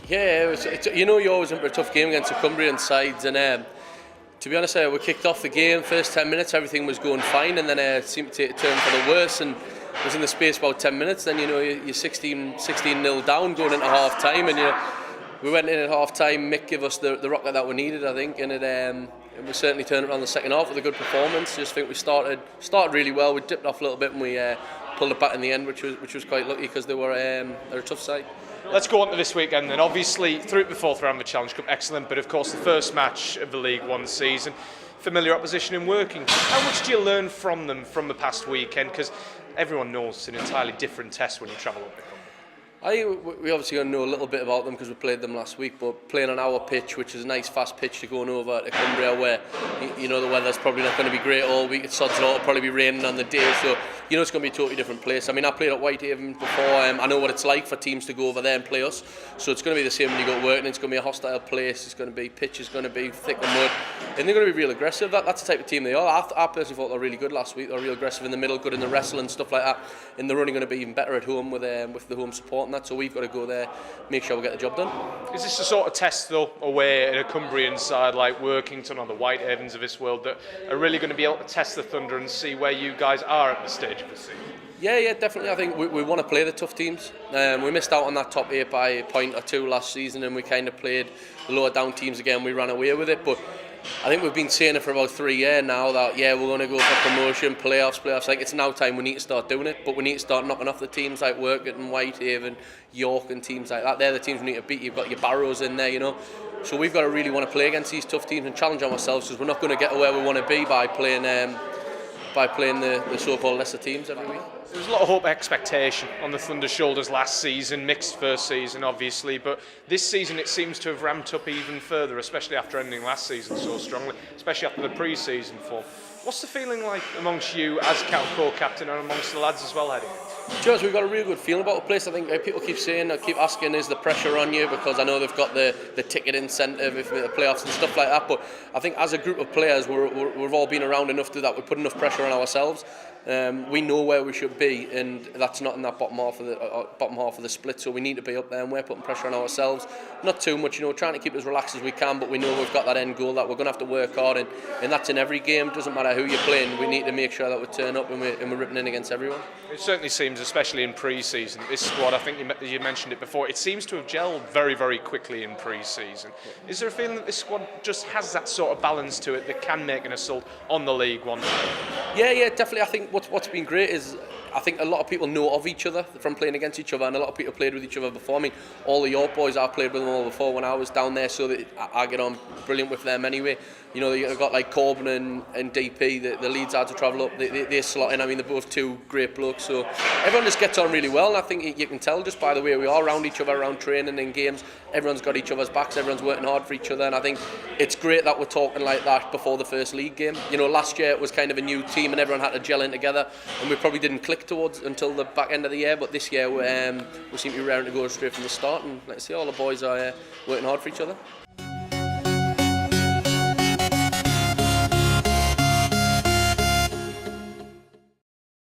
Yeah, you're always in for a tough game against the Cumbrian sides, and to be honest, we kicked off the game, first 10 minutes everything was going fine, and then it seemed to turn for the worse, and it was in the space about 10 minutes, then you're 16-0 down going into half time, and we went in at half time. Mick gave us the rocket that we needed, I think, and we certainly turned around the second half with a good performance. Just think we started really well. We dipped off a little bit and we pulled it back in the end, which was quite lucky because they're a tough side. Let's go on to this weekend then. Obviously, through to the fourth round of the Challenge Cup, excellent, but of course the first match of the League One season, familiar opposition in Workington. How much do you learn from them from the past weekend? Because everyone knows it's an entirely different test when you travel up the country. We obviously going to know a little bit about them because we played them last week, but playing on our pitch, which is a nice fast pitch to going over to Cumbria, where the weather's probably not going to be great all week. It's sod's law, it'll probably be raining on the day, so it's going to be a totally different place. I mean, I played at Whitehaven before. I know what it's like for teams to go over there and play us, so it's going to be the same when you go to work, and it's going to be a hostile place. It's going to be pitch is going to be thick and mud, and they're going to be real aggressive. That's the type of team they are. I personally thought they were really good last week. They're real aggressive in the middle, good in the wrestle and stuff like that, and they're only going to be even better at home with the home support and that. So we've got to go there, make sure we get the job done. Is this the sort of test though, away in a Cumbrian side like Workington or the Whitehavens of this world that are really going to be able to test the Thunder and see where you guys are at the stage of the season? Yeah, definitely. I think we want to play the tough teams. We missed out on that top 8 by a point or two last season, and we kind of played the lower down teams again. We ran away with it, but I think we've been saying it for about 3 years now that we're going to go for promotion, playoffs. Like, it's now time we need to start doing it, but we need to start knocking off the teams like Workington, Whitehaven, York and teams like that. They're the teams we need to beat. You've got your Barrows in there, So we've got to really want to play against these tough teams and challenge ourselves, because we're not going to get to where we want to be by playing the so-called lesser teams every week. There was a lot of hope and expectation on the Thunder's shoulders last season, mixed first season obviously, but this season it seems to have ramped up even further, especially after ending last season so strongly, especially after the pre-season form. What's the feeling like amongst you as co-captain and amongst the lads as well heading into? Josh, we've got a really good feeling about the place. I think people keep asking, is the pressure on you? Because I know they've got the ticket incentive if the playoffs and stuff like that. But I think as a group of players, we've all been around enough to that we put enough pressure on ourselves. We know where we should be, and that's not in that bottom half of the split. So we need to be up there, and we're putting pressure on ourselves. Not too much, trying to keep as relaxed as we can. But we know we've got that end goal that we're going to have to work hard, and that's in every game. Doesn't matter who you're playing. We need to make sure that we turn up and we're ripping in against everyone. It certainly seems, especially in pre-season, this squad, I think you mentioned it before, it seems to have gelled very, very quickly in pre-season. Is there a feeling that this squad just has that sort of balance to it that can make an assault on the League One? Yeah, definitely. I think what's been great is I think a lot of people know of each other from playing against each other, and a lot of people played with each other before. I mean, all the York boys, I've played with them all before when I was down there, so that I get on brilliant with them anyway. You've got like Corbin and DP, the Leeds had to travel up, they slot in. I mean, they're both two great blokes, so everyone just gets on really well, and I think you can tell just by the way we are around each other, around training and games. Everyone's got each other's backs, everyone's working hard for each other, and I think it's great that we're talking like that before the first league game. Last year it was kind of a new team and everyone had to gel in together, and we probably didn't click until the back end of the year, but this year we seem to be raring to go straight from the start, and let's see, all the boys are working hard for each other.